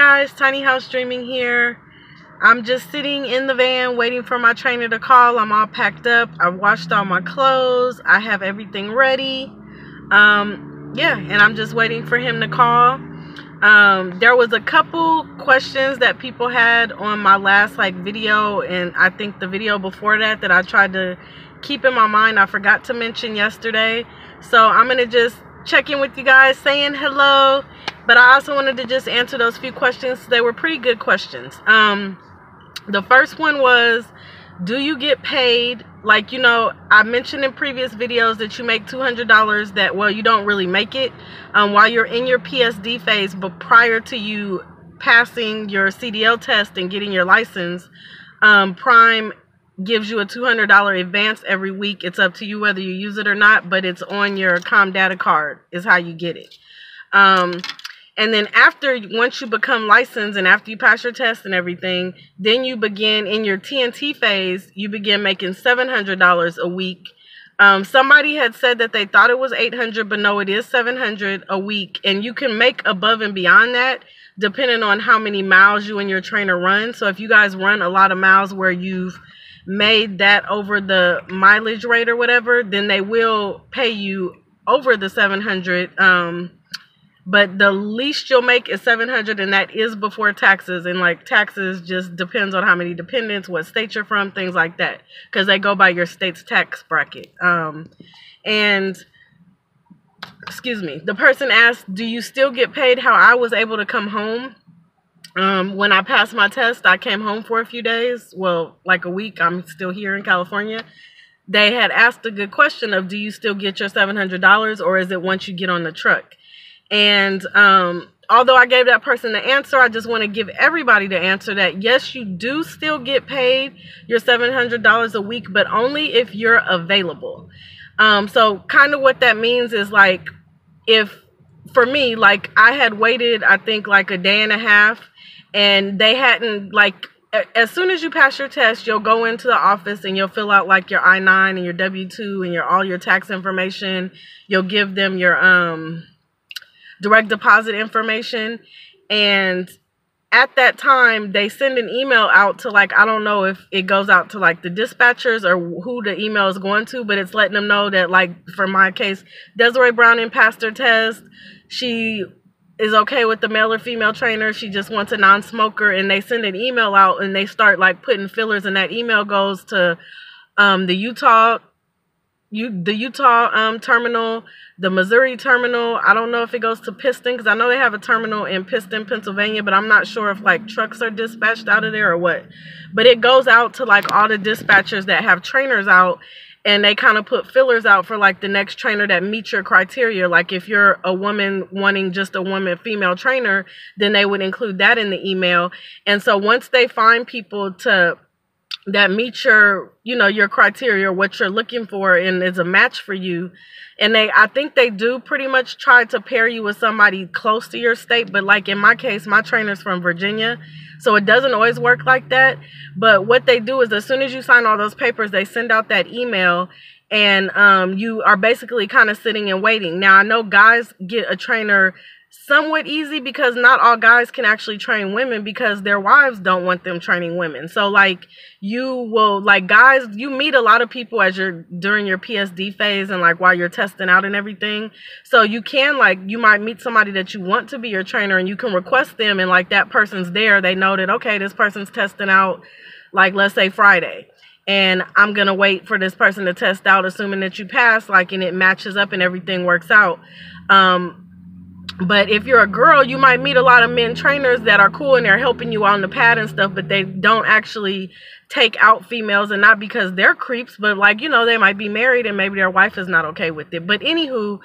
guys, Tiny House Dreaming here. I'm just sitting in the van waiting for my trainer to call. I'm all packed up. I've washed all my clothes. I have everything ready. Yeah, and I'm just waiting for him to call. There was a couple questions that people had on my last video, and I think the video before that I tried to keep in my mind. I forgot to mention yesterday. So I'm gonna just check in with you guys saying hello, but I also wanted to just answer those few questions. They were pretty good questions. The first one was, do you get paid? Like, you know, I mentioned in previous videos that you make $200 that, well, you don't really make it while you're in your PSD phase, but prior to you passing your CDL test and getting your license, Prime gives you a $200 advance every week. It's up to you whether you use it or not, but it's on your data card is how you get it. And then once you become licensed and after you pass your test and everything, then you begin in your TNT phase, you begin making $700 a week. Somebody had said that they thought it was $800, but no, it is $700 a week. And you can make above and beyond that depending on how many miles you and your trainer run. So if you guys run a lot of miles where you've made that over the mileage rate or whatever, then they will pay you over the 700. But the least you'll make is 700, and that is before taxes. And like taxes just depends on how many dependents, what state you're from, things like that, because they go by your state's tax bracket. And excuse me, the person asked, do you still get paid? How I was able to come home. When I passed my test, I came home for a few days. Well, like a week. I'm still here in California. They had asked a good question of, do you still get your $700, or is it once you get on the truck? And although I gave that person the answer, I just want to give everybody the answer that yes, you do still get paid your $700 a week, but only if you're available. So kind of what that means is, like, if for me, like, I had waited, I think like a day and a half, and they hadn't, like, as soon as you pass your test, you'll go into the office and you'll fill out like your I-9 and your W-2 and all your tax information. You'll give them your direct deposit information, and at that time they send an email out to, like, I don't know if it goes out to like the dispatchers or who the email is going to, but it's letting them know that, like, for my case, Desiree Browning passed her test. She is okay with the male or female trainer. She just wants a non-smoker, and they send an email out and they start like putting fillers, and that email goes to the Utah terminal, the Missouri terminal. I don't know if it goes to Piston, because I know they have a terminal in Piston, Pennsylvania, but I'm not sure if like trucks are dispatched out of there or what. But it goes out to like all the dispatchers that have trainers out, and they kind of put fillers out for like the next trainer that meets your criteria. Like if you're a woman wanting just a female trainer, then they would include that in the email. And so once they find people that meet your, your criteria, what you're looking for, and is a match for you. And I think they do pretty much try to pair you with somebody close to your state. But like in my case, my trainer's from Virginia, so it doesn't always work like that. But what they do is, as soon as you sign all those papers, they send out that email, and you are basically kind of sitting and waiting. Now, I know guys get a trainer somewhat easy, because not all guys can actually train women, because their wives don't want them training women. So like guys, you meet a lot of people during your PSD phase and like while you're testing out and everything. So you can, you might meet somebody that you want to be your trainer, and you can request them, and like that person's there. They know that, okay, this person's testing out, like, let's say Friday, and I'm going to wait for this person to test out, assuming that you pass, and it matches up and everything works out. But if you're a girl, you might meet a lot of men trainers that are cool and they're helping you on the pad and stuff, but they don't actually take out females, and not because they're creeps, but they might be married and maybe their wife is not okay with it. But anywho,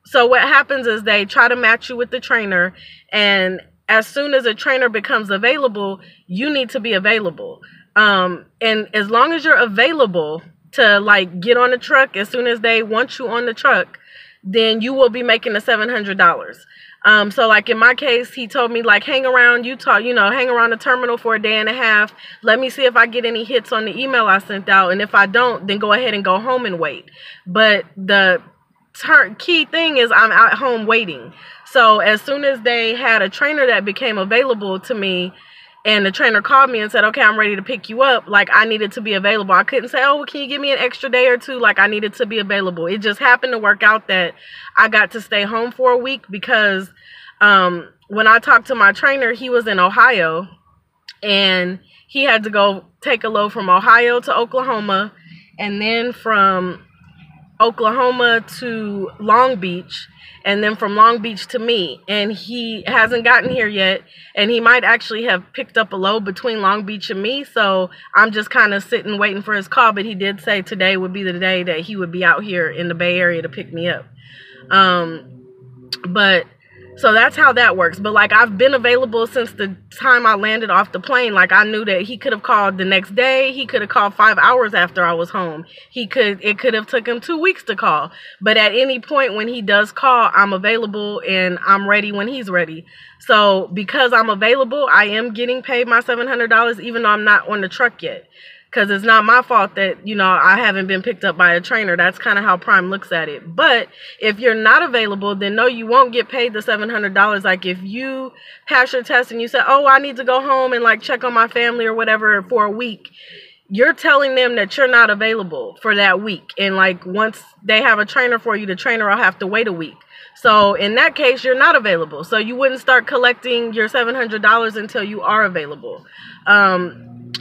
so what happens is they try to match you with the trainer, and as soon as a trainer becomes available, you need to be available. And as long as you're available to get on the truck, as soon as they want you on the truck, then you will be making the $700. So like in my case, he told me, hang around Utah, hang around the terminal for a day and a half. Let me see if I get any hits on the email I sent out. And if I don't, then go ahead and go home and wait. But the key thing is I'm at home waiting. So as soon as they had a trainer that became available to me, and the trainer called me and said, okay, I'm ready to pick you up, like, I needed to be available. I couldn't say, oh, well, can you give me an extra day or two? Like, I needed to be available. It just happened to work out that I got to stay home for a week because when I talked to my trainer, he was in Ohio, and he had to go take a load from Ohio to Oklahoma, and then from Oklahoma to Long Beach, and then from Long Beach to me. And he hasn't gotten here yet, and he might actually have picked up a load between Long Beach and me. So I'm just kind of sitting waiting for his call, but he did say today would be the day that he would be out here in the Bay Area to pick me up. But so that's how that works. But like, I've been available since the time I landed off the plane. Like, I knew that he could have called the next day. He could have called 5 hours after I was home. It could have took him 2 weeks to call. But at any point when he does call, I'm available and I'm ready when he's ready. So because I'm available, I am getting paid my $700, even though I'm not on the truck yet. Because it's not my fault that, you know, I haven't been picked up by a trainer. That's kind of how Prime looks at it. But if you're not available, then no, you won't get paid the $700. Like, if you pass your test and you say, oh, I need to go home and like check on my family or whatever for a week, you're telling them that you're not available for that week. And like, once they have a trainer for you, the trainer will have to wait a week. So in that case, you're not available. So you wouldn't start collecting your $700 until you are available.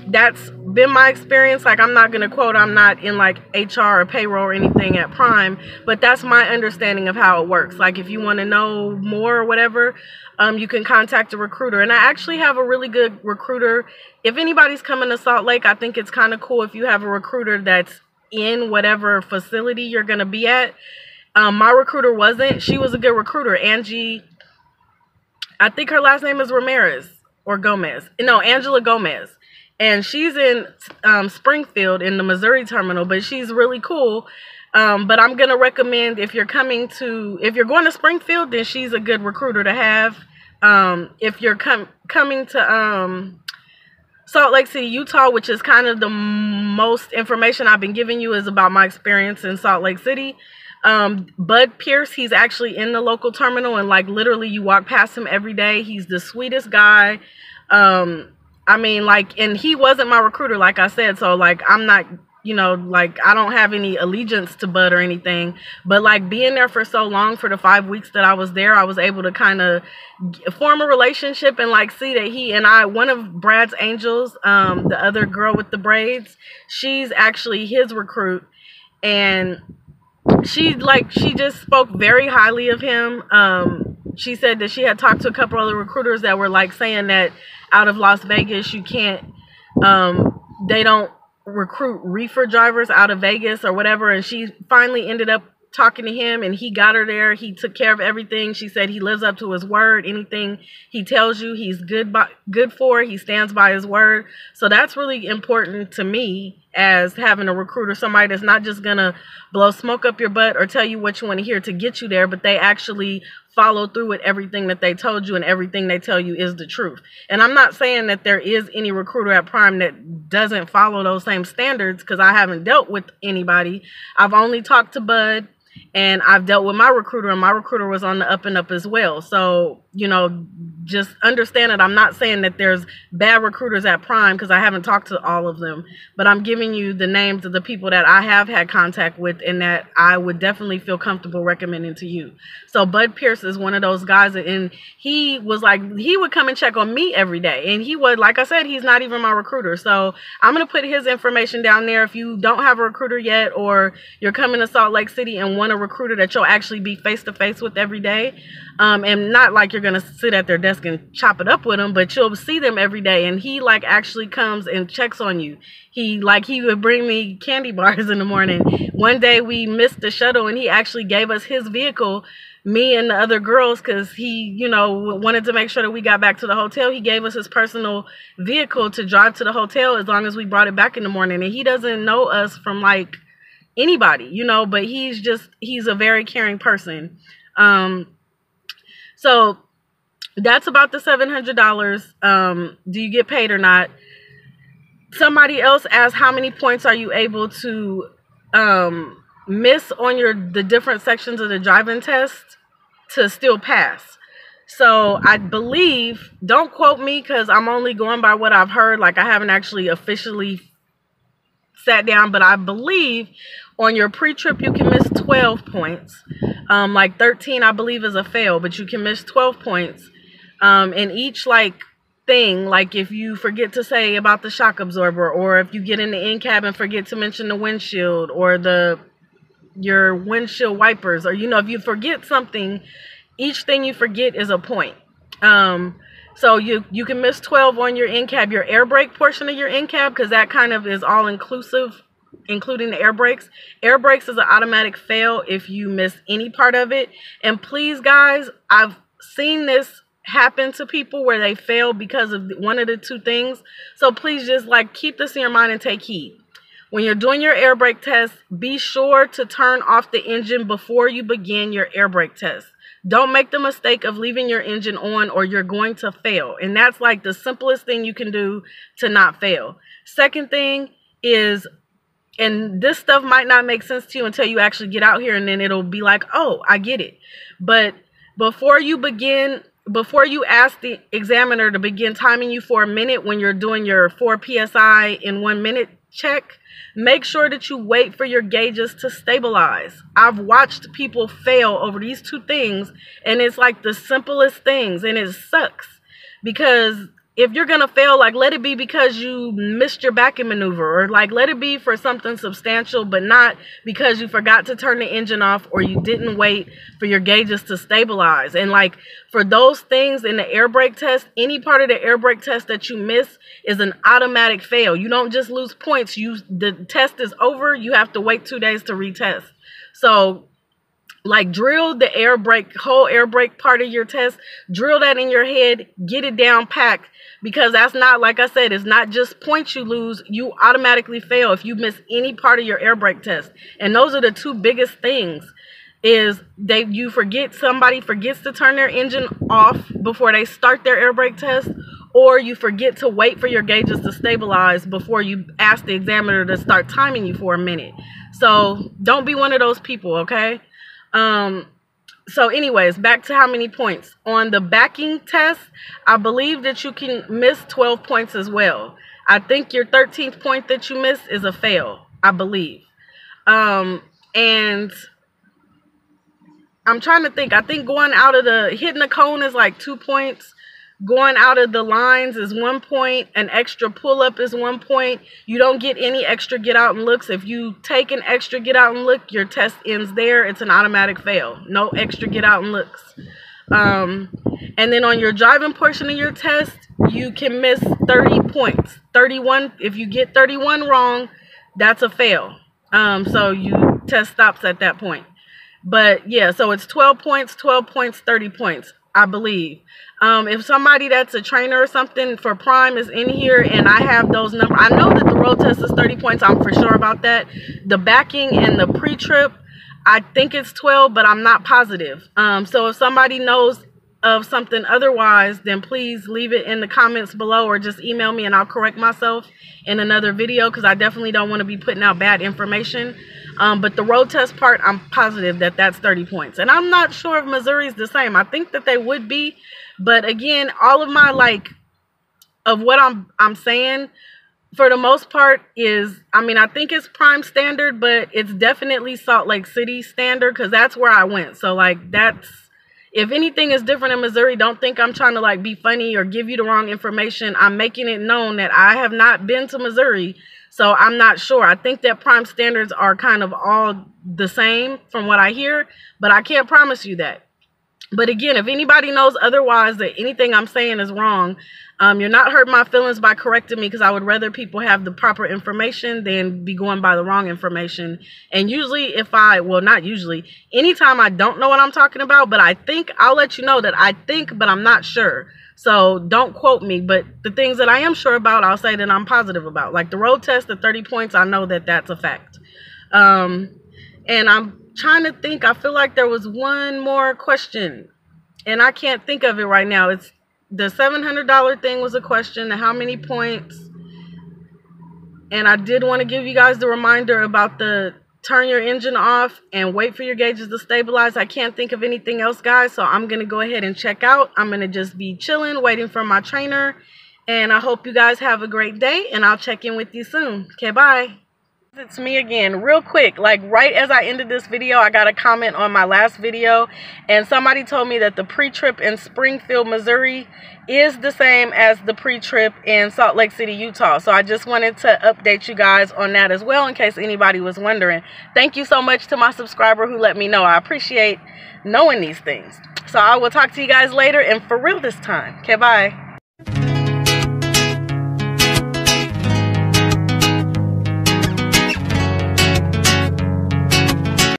That's been my experience. Like, I'm not going to quote, I'm not in like HR or payroll or anything at Prime, but that's my understanding of how it works. Like, if you want to know more or whatever, you can contact a recruiter. And I actually have a really good recruiter. If anybody's coming to Salt Lake, I think it's kind of cool if you have a recruiter that's in whatever facility you're going to be at. My recruiter wasn't. She was a good recruiter. Angie, I think her last name is Ramirez or Gomez. No, Angela Gomez. And she's in Springfield in the Missouri terminal, but she's really cool. But I'm going to recommend, if you're going to Springfield, then she's a good recruiter to have. If you're coming to Salt Lake City, Utah, which is kind of the most information I've been giving you is about my experience in Salt Lake City. bpeirce, he's actually in the local terminal, and like literally you walk past him every day. He's the sweetest guy. I mean, like, and he wasn't my recruiter, like I said, so like, I'm not, you know, like, I don't have any allegiance to Bud or anything, but like, being there for so long, for the 5 weeks that I was there, I was able to kind of form a relationship and like see that he and I, one of Brad's angels, the other girl with the braids, she's actually his recruit, and she just spoke very highly of him. She said that she had talked to a couple other recruiters that were like saying that out of Las Vegas, you can't, they don't recruit reefer drivers out of Vegas or whatever. And she finally ended up talking to him, and he got her there. He took care of everything. She said he lives up to his word. Anything he tells you, he's good for. He stands by his word. So that's really important to me as having a recruiter, somebody that's not just going to blow smoke up your butt or tell you what you want to hear to get you there, but they actually follow through with everything that they told you, and everything they tell you is the truth. And I'm not saying that there is any recruiter at Prime that doesn't follow those same standards, because I haven't dealt with anybody. I've only talked to Bud, and I've dealt with my recruiter, and my recruiter was on the up and up as well. So, you know, just understand that I'm not saying that there's bad recruiters at Prime, because I haven't talked to all of them, but I'm giving you the names of the people that I have had contact with and that I would definitely feel comfortable recommending to you. So bpeirce is one of those guys, and he was like, he would come and check on me every day, and he would, like I said, he's not even my recruiter. So I'm going to put his information down there. If you don't have a recruiter yet, or you're coming to Salt Lake City and want a recruiter that you'll actually be face to face with every day, and not like you're going to sit at their desk and chop it up with them, but you'll see them every day, and he like actually comes and checks on you. He would bring me candy bars in the morning. One day we missed the shuttle, and he actually gave us his vehicle, me and the other girls, because he, you know, wanted to make sure that we got back to the hotel. He gave us his personal vehicle to drive to the hotel as long as we brought it back in the morning. And he doesn't know us from like anybody, you know, but he's a very caring person. So that's about the $700. Do you get paid or not? Somebody else asked, how many points are you able to miss on the different sections of the driving test to still pass. So I believe, don't quote me because I'm only going by what I've heard. Like, I haven't actually officially sat down, but I believe on your pre-trip you can miss 12 points. Like 13 I believe is a fail, but you can miss 12 points. And each like thing, like if you forget to say about the shock absorber, or if you get in the in-cab and forget to mention the windshield or your windshield wipers, or if you forget something, each thing you forget is a point. So you can miss 12 on your in-cab, your air brake portion of your in-cab, because that kind of is all inclusive, including the air brakes. Air brakes is an automatic fail if you miss any part of it. And please, guys, I've seen this happen to people where they fail because of one of the two things. So please just like keep this in your mind and take heed. When you're doing your air brake test, be sure to turn off the engine before you begin your air brake test. Don't make the mistake of leaving your engine on or you're going to fail. And that's like the simplest thing you can do to not fail. Second thing is, and this stuff might not make sense to you until you actually get out here, and then it'll be like, oh, I get it. But before you ask the examiner to begin timing you for a minute when you're doing your 4 PSI in 1 minute check, make sure that you wait for your gauges to stabilize. I've watched people fail over these two things, and it's like the simplest things, and it sucks. Because if you're going to fail, like, let it be because you missed your backing maneuver, or like let it be for something substantial, but not because you forgot to turn the engine off or you didn't wait for your gauges to stabilize. And like for those things in the air brake test, any part of the air brake test that you miss is an automatic fail. You don't just lose points. The test is over. You have to wait 2 days to retest. So like drill the air brake, whole air brake part of your test, drill that in your head, get it down packed, because that's not, like I said, it's not just points you lose, you automatically fail if you miss any part of your air brake test. And those are the two biggest things, is somebody forgets to turn their engine off before they start their air brake test, or you forget to wait for your gauges to stabilize before you ask the examiner to start timing you for a minute. So don't be one of those people, okay? So anyways, back to how many points. On the backing test, I believe that you can miss 12 points as well. I think your 13th point that you miss is a fail, I believe. And I'm trying to think. I think going out of hitting the cone is like 2 points. Going out of the lines is 1 point. An extra pull-up is 1 point. You don't get any extra get out and looks. If you take an extra get out and look, your test ends there. It's an automatic fail. No extra get out and looks. And then on your driving portion of your test, you can miss 30 points. 31, if you get 31 wrong, that's a fail. So you test stops at that point. But yeah, so it's 12 points, 30 points, I believe. If somebody that's a trainer or something for Prime is in here and I have those numbers, I know that the road test is 30 points. I'm for sure about that. The backing and the pre-trip, I think it's 12, but I'm not positive. So if somebody knows of something otherwise, then please leave it in the comments below or just email me and I'll correct myself in another video, because I definitely don't want to be putting out bad information. But the road test part, I'm positive that that's 30 points. And I'm not sure if Missouri's the same. I think that they would be. But again, all of my of what I'm saying for the most part is, I mean, I think it's Prime standard, but it's definitely Salt Lake City standard, because that's where I went. So if anything is different in Missouri, don't think I'm trying to be funny or give you the wrong information. I'm making it known that I have not been to Missouri, so I'm not sure. I think that Prime standards are kind of all the same from what I hear, but I can't promise you that. But again, if anybody knows otherwise, that anything I'm saying is wrong, you're not hurting my feelings by correcting me, because I would rather people have the proper information than be going by the wrong information. And usually not usually, anytime I don't know what I'm talking about, but I think, I'll let you know that I think, but I'm not sure. So don't quote me, but the things that I am sure about, I'll say that I'm positive about. Like the road test at 30 points, I know that that's a fact. And I'm trying to think, I feel like there was one more question and I can't think of it right now. It's the $700 thing was a question, how many points, and I did want to give you guys the reminder about the turn your engine off and wait for your gauges to stabilize. I can't think of anything else, guys, so I'm going to go ahead and check out. I'm going to just be chilling, waiting for my trainer, and I hope you guys have a great day, and I'll check in with you soon. Okay, bye. It's me again. Real quick, like right as I ended this video, I got a comment on my last video, and somebody told me that the pre-trip in Springfield, Missouri is the same as the pre-trip in Salt Lake City, Utah. So I just wanted to update you guys on that as well, in case anybody was wondering. Thank you so much to my subscriber who let me know. I appreciate knowing these things. So I will talk to you guys later, and for real this time. Okay, bye.